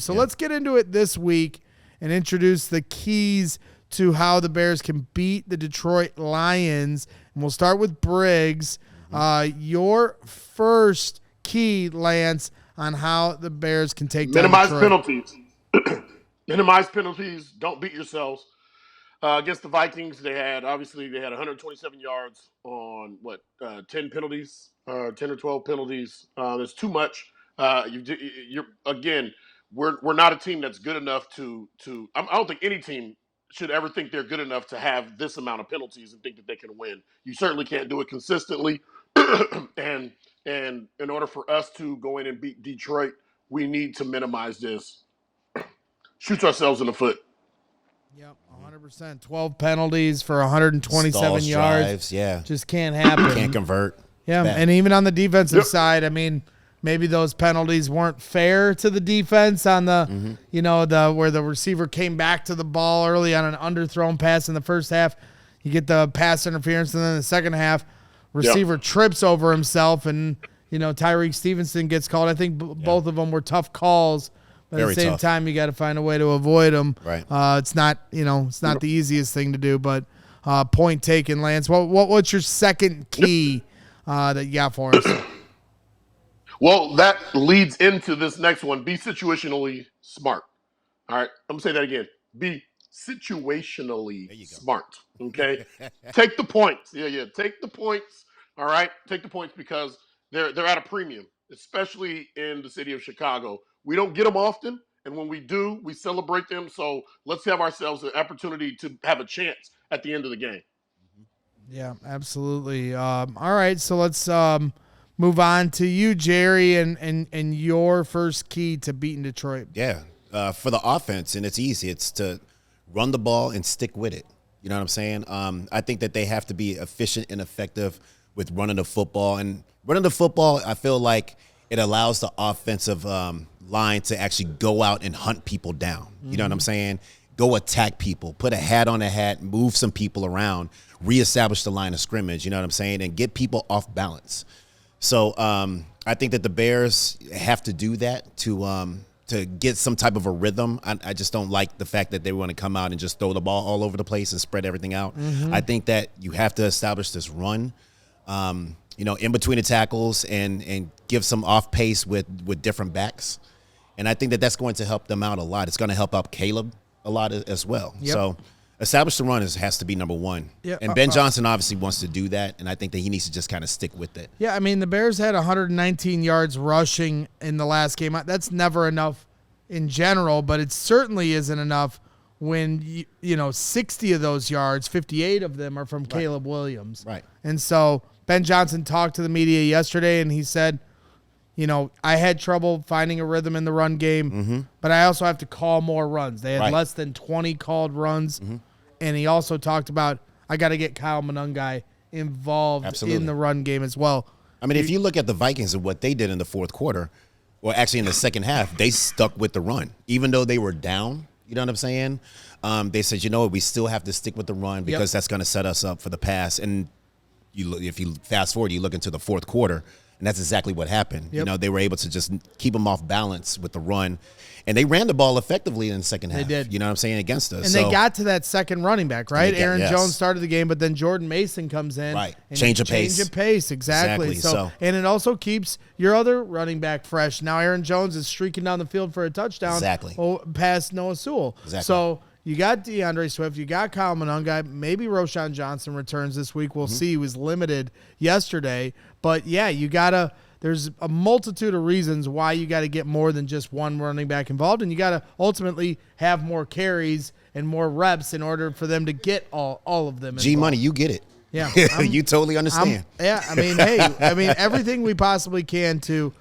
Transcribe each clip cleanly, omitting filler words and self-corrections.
So let's get into it this week and introduce the keys to how the Bears can beat the Detroit Lions. And we'll start with Briggs. Your first key, Lance, on how the Bears can take down Detroit. Penalties. Minimize penalties. Don't beat yourselves. Against the Vikings, they had 127 yards on 10 penalties, 10 or 12 penalties. There's too much. We're not a team that's good enough to. I don't think any team should ever think they're good enough to have this amount of penalties and think that they can win. You certainly can't do it consistently. and in order for us to go in and beat Detroit, we need to minimize this. Shoot ourselves in the foot. Yep, 100%. 12 penalties for 127 Stalls, yards. drives, yeah. Just can't happen. Can't convert. Yeah, and even on the defensive side, I mean, maybe those penalties weren't fair to the defense on the, where the receiver came back to the ball early on an underthrown pass in the first half. You get the pass interference, and then in the second half, receiver trips over himself, and, Tyreek Stevenson gets called. I think both of them were tough calls. But at the same time, you got to find a way to avoid them. Right. It's not, it's not the easiest thing to do. But point taken, Lance. What's your second key that you got for us? Well, that leads into this next one. Be situationally smart. All right. I'm gonna say that again. Be situationally smart. Okay. Take the points. Yeah. Take the points. All right. Take the points because they're at a premium, especially in the city of Chicago. We don't get them often, and when we do, we celebrate them. So let's have ourselves an opportunity to have a chance at the end of the game. Yeah, absolutely. All right, so let's move on to you, Jerry, and your first key to beating Detroit. Yeah, for the offense, and it's easy. It's to run the ball and stick with it. You know what I'm saying? I think that they have to be efficient and effective with running the football. And running the football, I feel like it allows the offensive line to actually go out and hunt people down. You know what I'm saying? Go attack people, put a hat on a hat, move some people around, reestablish the line of scrimmage, you know what I'm saying, and get people off balance. So I think that the Bears have to do that to get some type of a rhythm. I just don't like the fact that they want to come out and just throw the ball all over the place and spread everything out. I think that you have to establish this run, in between the tackles and give some off pace with different backs. And I think that that's going to help them out a lot. It's going to help out Caleb a lot as well. Yep. So establish the run has to be number one. Yep. And Ben Johnson obviously wants to do that, and I think that he needs to just kind of stick with it. Yeah, I mean, the Bears had 119 yards rushing in the last game. That's never enough in general, but it certainly isn't enough when, 60 of those yards, 58 of them are from Caleb Williams. Right. And so Ben Johnson talked to the media yesterday, and he said, I had trouble finding a rhythm in the run game, but I also have to call more runs. They had less than 20 called runs, and he also talked about, I got to get Kyle Monungai involved in the run game as well. I mean, if you look at the Vikings and what they did in the fourth quarter, or actually in the second half, they stuck with the run. Even though they were down, you know what I'm saying? They said, we still have to stick with the run because that's going to set us up for the pass. And if you fast forward, you look into the fourth quarter, and that's exactly what happened. Yep. They were able to just keep them off balance with the run. And they ran the ball effectively in the second half. They did. You know what I'm saying, against us. And they got to that second running back, right? Aaron yes. Jones started the game, but then Jordan Mason comes in. Right. And Change of pace. Change of pace, exactly. So, and it also keeps your other running back fresh. Now Aaron Jones is streaking down the field for a touchdown. Exactly. Past Noah Sewell. Exactly. So you got DeAndre Swift, you got Kyle Monungai, maybe Roshan Johnson returns this week. We'll see. He was limited yesterday. But, yeah, there's a multitude of reasons why you got to get more than just one running back involved, and you got to ultimately have more carries and more reps in order for them to get all of them involved. G-Money, you get it. Yeah. You totally understand. Everything we possibly can to,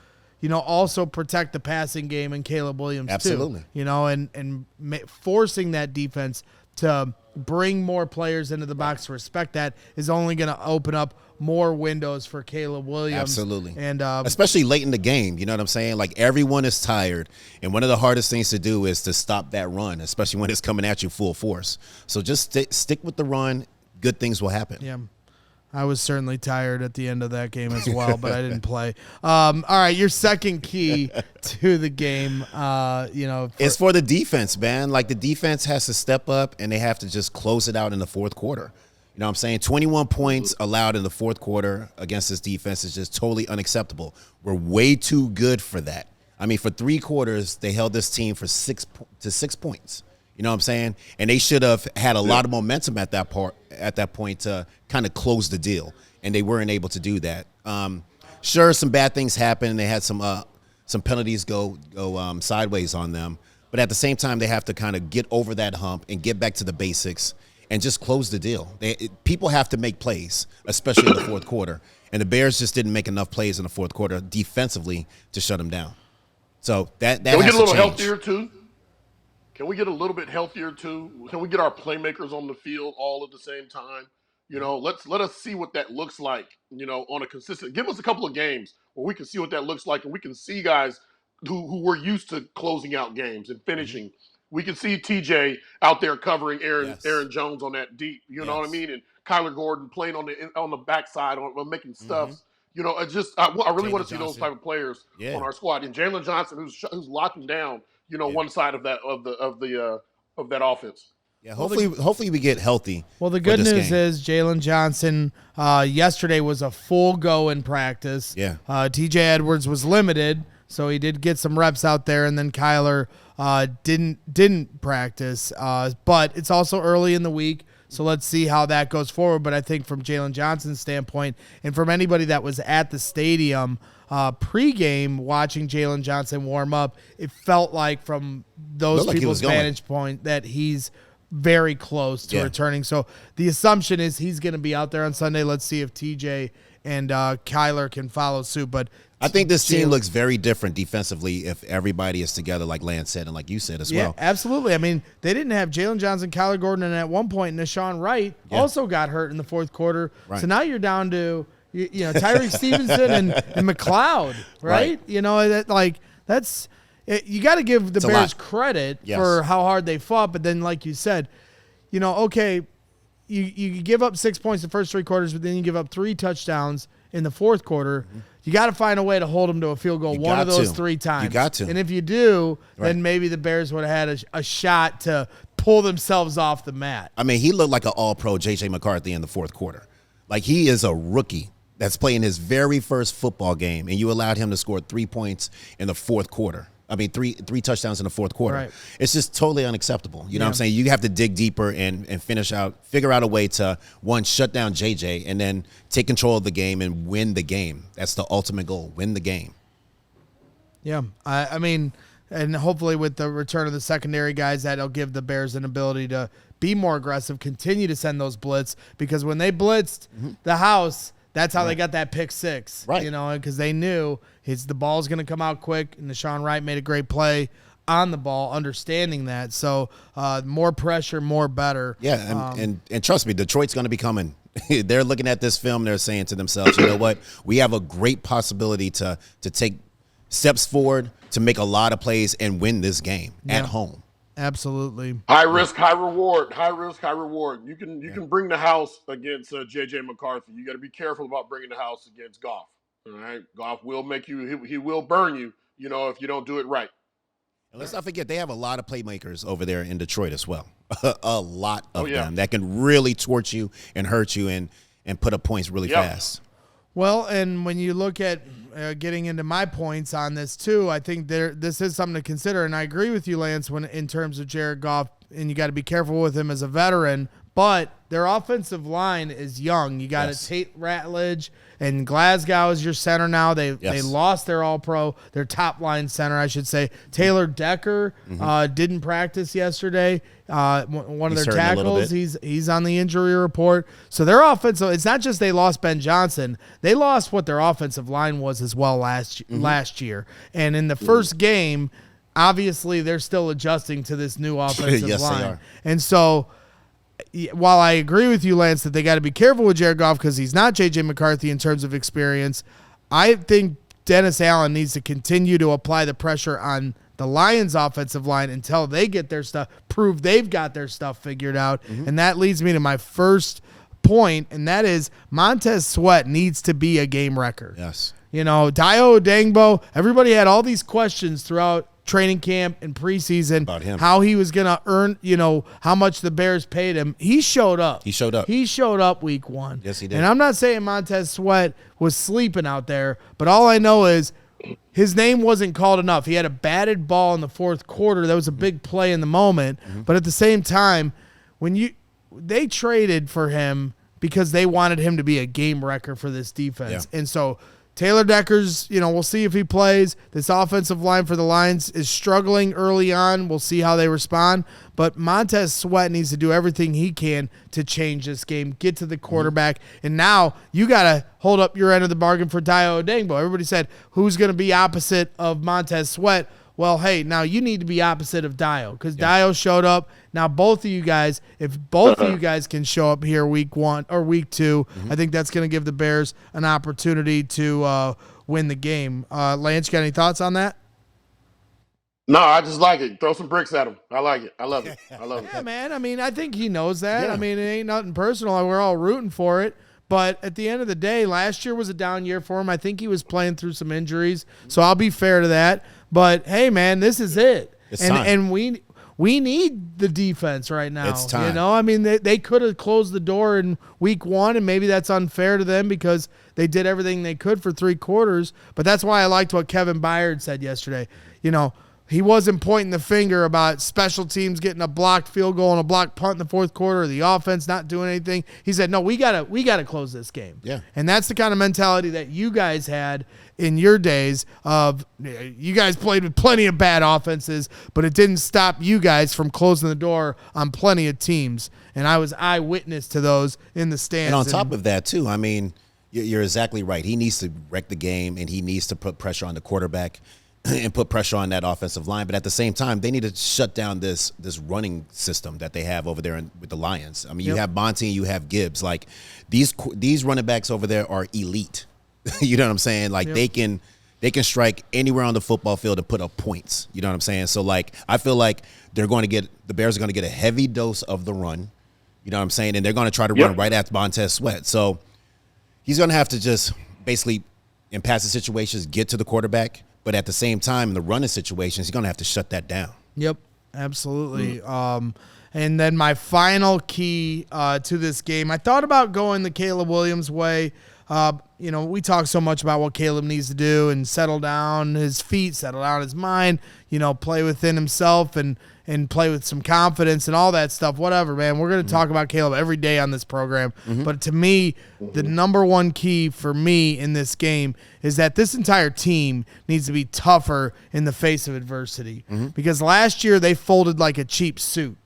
also protect the passing game and Caleb Williams Absolutely. too. And forcing that defense to bring more players into the box to respect that is only going to open up more windows for Caleb Williams. Absolutely. And especially late in the game, you know what I'm saying? Like, everyone is tired, and one of the hardest things to do is to stop that run, especially when it's coming at you full force. So just stick with the run. Good things will happen. Yeah. I was certainly tired at the end of that game as well, but I didn't play. All right, your second key to the game, it's for the defense, man. Like, the defense has to step up, and they have to just close it out in the fourth quarter. You know what I'm saying? 21 points allowed in the fourth quarter against this defense is just totally unacceptable. We're way too good for that. I mean, for 3 quarters, they held this team for 6 points. You know what I'm saying? And they should have had a lot of momentum at that point to kind of close the deal, and they weren't able to do that. Sure, some bad things happened. They had some penalties go sideways on them, but at the same time, they have to kind of get over that hump and get back to the basics and just close the deal. People have to make plays, especially in the fourth quarter, and the Bears just didn't make enough plays in the fourth quarter defensively to shut them down. So that Can we has get a little to change. healthier too? Can we get a little bit healthier too? Can we get our playmakers on the field all at the same time? Let us see what that looks like, on a consistent. Give us a couple of games where we can see what that looks like, and we can see guys who were used to closing out games and finishing. We can see TJ out there covering Aaron Jones on that deep, you know what I mean? And Kyler Gordon playing on the backside on making stuffs. I really want to see those type of players on our squad. And Jalen Johnson, who's locking down, one side of that of that offense. Yeah, hopefully we get healthy. Well, the good news is Jalen Johnson yesterday was a full go in practice. Yeah. TJ Edwards was limited, so he did get some reps out there, and then Kyler didn't practice. But it's also early in the week, so let's see how that goes forward. But I think from Jalen Johnson's standpoint, and from anybody that was at the stadium pregame watching Jalen Johnson warm up, it felt like from those people's vantage point that he's very close to returning. So the assumption is he's going to be out there on Sunday. Let's see if TJ and Kyler can follow suit. But I think this team looks very different defensively if everybody is together, like Lance said, and like you said as well. Yeah, absolutely. I mean, they didn't have Jalen Johnson, Kyler Gordon, and at one point, Nashawn Wright also got hurt in the fourth quarter. Right. So now you're down to Tyreek Stevenson and McLeod, right? That's you got to give the Bears credit for how hard they fought. But then, like you said, okay, you give up 6 points the first 3 quarters, but then you give up 3 touchdowns in the fourth quarter. Mm-hmm. You got to find a way to hold them to a field goal one of those 3 times. You got to. And if you do, then maybe the Bears would have had a shot to pull themselves off the mat. I mean, he looked like an all-pro J.J. McCarthy in the fourth quarter. Like, he is a rookie that's playing his very first football game, and you allowed him to score 3 points in the fourth quarter. I mean, three touchdowns in the fourth quarter. Right. It's just totally unacceptable. You know what I'm saying? You have to dig deeper and figure out a way to, one, shut down JJ, and then take control of the game and win the game. That's the ultimate goal, win the game. Yeah, I mean, and hopefully with the return of the secondary guys, that'll give the Bears an ability to be more aggressive, continue to send those blitz, because when they blitzed the house, that's how they got that pick 6, right? Because they knew the ball's going to come out quick, and Nashawn Wright made a great play on the ball, understanding that. So more pressure, more better. Yeah, and trust me, Detroit's going to be coming. They're looking at this film. They're saying to themselves, you know what? We have a great possibility to take steps forward, to make a lot of plays and win this game at home. Absolutely. High risk, high reward. High risk, high reward. You can bring the house against J.J. McCarthy. You got to be careful about bringing the house against Goff. All right, Goff will make you. He will burn you. If you don't do it right. And let's not forget they have a lot of playmakers over there in Detroit as well. A lot of them that can really torch you and hurt you and put up points really fast. Well, and when you look at getting into my points on this too, I think this is something to consider. And I agree with you, Lance, in terms of Jared Goff, and you got to be careful with him as a veteran. But their offensive line is young. You got Tate Ratledge and Glasgow is your center now. They lost their All-Pro, their top line center, I should say. Taylor Decker didn't practice yesterday. One of their tackles, he's on the injury report. So their offensive, it's not just they lost Ben Johnson. They lost what their offensive line was as well last year. And in the first game, obviously they're still adjusting to this new offensive line. They are. And so while I agree with you, Lance, that they got to be careful with Jared Goff because he's not J.J. McCarthy in terms of experience, I think Dennis Allen needs to continue to apply the pressure on the Lions' offensive line until they get their stuff, prove they've got their stuff figured out. And that leads me to my first point, and that is Montez Sweat needs to be a game wrecker. Yes. You know, Dayo Odeyingbo, everybody had all these questions throughout training camp and preseason about him, how he was going to earn, you know, how much the Bears paid him. He showed up. He showed up. He showed up week 1. Yes, he did. And I'm not saying Montez Sweat was sleeping out there, but all I know is his name wasn't called enough. He had a batted ball in the fourth quarter. That was a big play in the moment. But at the same time, they traded for him because they wanted him to be a game wrecker for this defense. Yeah. And so Taylor Decker's, you know, we'll see if he plays. This offensive line for the Lions is struggling early on. We'll see how they respond. But Montez Sweat needs to do everything he can to change this game, get to the quarterback. And now you got to hold up your end of the bargain for Dayo Odeyingbo. Everybody said, who's going to be opposite of Montez Sweat? Well, hey, now you need to be opposite of Dayo because Dayo showed up. Now both of you guys, if both of you guys can show up here week 1 or week 2, I think that's going to give the Bears an opportunity to win the game. Lance, you got any thoughts on that? No, I just like it. Throw some bricks at him. I like it. I love it. I love it. Yeah, man. I mean, I think he knows that. Yeah. I mean, it ain't nothing personal. We're all rooting for it. But at the end of the day, last year was a down year for him. I think he was playing through some injuries, so I'll be fair to that. But, hey, man, this is it. It's time. And we need the defense right now. It's time. You know, I mean, they could have closed the door in week 1, and maybe that's unfair to them because they did everything they could for 3 quarters. But that's why I liked what Kevin Byard said yesterday. You know, he wasn't pointing the finger about special teams getting a blocked field goal and a blocked punt in the fourth quarter, or the offense not doing anything. He said, no, we gotta close this game. Yeah. And that's the kind of mentality that you guys had in your days of you guys played with plenty of bad offenses, but it didn't stop you guys from closing the door on plenty of teams. And I was eyewitness to those in the stands. And on top of that, too, I mean, you're exactly right. He needs to wreck the game, and he needs to put pressure on the quarterback and put pressure on that offensive line. But at the same time, they need to shut down this running system that they have over there with the Lions. I mean, you have Monty and you have Gibbs. Like, these running backs over there are elite. You know what I'm saying? Like, they can strike anywhere on the football field to put up points. You know what I'm saying? So, like, I feel like the Bears are going to get a heavy dose of the run. You know what I'm saying? And they're going to try to run right at Montez Sweat. So he's going to have to just basically, in passing situations, get to the quarterback. But at the same time, in the running situations, he's going to have to shut that down. Yep, absolutely. And then my final key to this game, I thought about going the Caleb Williams way. You know, we talk so much about what Caleb needs to do and settle down his feet, settle down his mind, you know, play within himself and play with some confidence and all that stuff, whatever, man. We're going to talk about Caleb every day on this program. But to me, the number one key for me in this game is that this entire team needs to be tougher in the face of adversity. Because last year they folded like a cheap suit.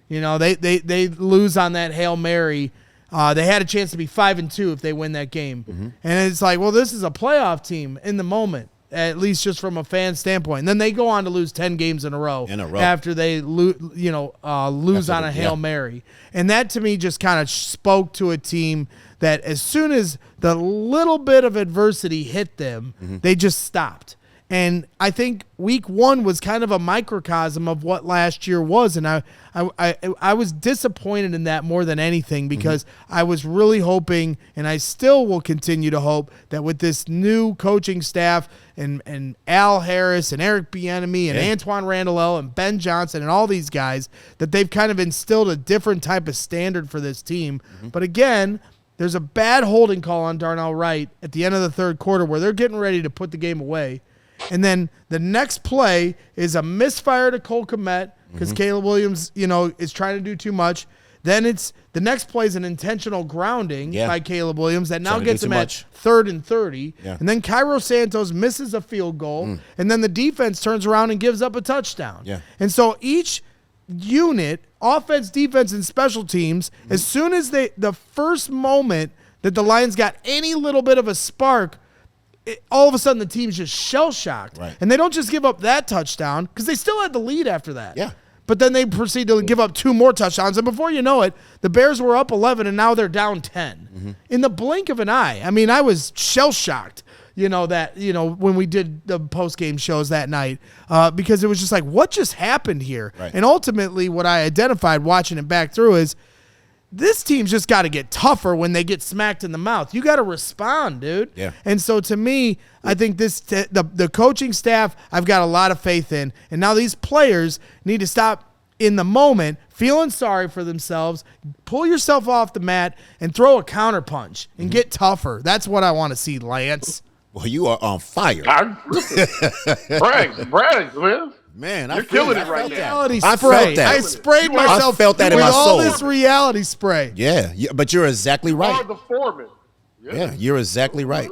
You know, they lose on that Hail Mary. They had a chance to be 5-2 if they win that game. And it's like, well, this is a playoff team in the moment, at least just from a fan standpoint. And then they go on to lose 10 games in a row after they lose on a Hail Mary. And that to me just kind of spoke to a team that as soon as the little bit of adversity hit them, they just stopped. And I think week 1 was kind of a microcosm of what last year was. And I was disappointed in that more than anything because I was really hoping, and I still will continue to hope, that with this new coaching staff and Al Harris and Eric Bieniemy and Antoine Randall and Ben Johnson and all these guys, that they've kind of instilled a different type of standard for this team. But again, there's a bad holding call on Darnell Wright at the end of the third quarter where they're getting ready to put the game away. And then the next play is a misfire to Cole Kmet because Caleb Williams, you know, is trying to do too much. Then it's the next play is an intentional grounding by Caleb Williams that now gets him at 3rd and 30. And then Cairo Santos misses a field goal. And then the defense turns around and gives up a touchdown. And so each unit, offense, defense, and special teams, as soon as the first moment that the Lions got any little bit of a spark, all of a sudden the team's just shell-shocked. And they don't just give up that touchdown because they still had the lead after that. But then they proceed to give up 2 more touchdowns. And before you know it, the Bears were up 11 and now they're down 10. In the blink of an eye. I mean, I was shell-shocked, when we did the post-game shows that night because it was just like, what just happened here? And ultimately what I identified watching it back through is this team's just got to get tougher when they get smacked in the mouth. You got to respond, dude. Yeah. And so to me, I think the coaching staff I've got a lot of faith in, and now these players need to stop in the moment feeling sorry for themselves, pull yourself off the mat, and throw a counter punch and get tougher. That's what I want to see, Lance. Well, you are on fire. Braggs, man. Man, You're killing it right now. Reality I spray. felt that. I sprayed I myself felt that in with my all soul. this reality spray. Yeah, but you're exactly You right. are the foreman. Yeah, you're exactly right.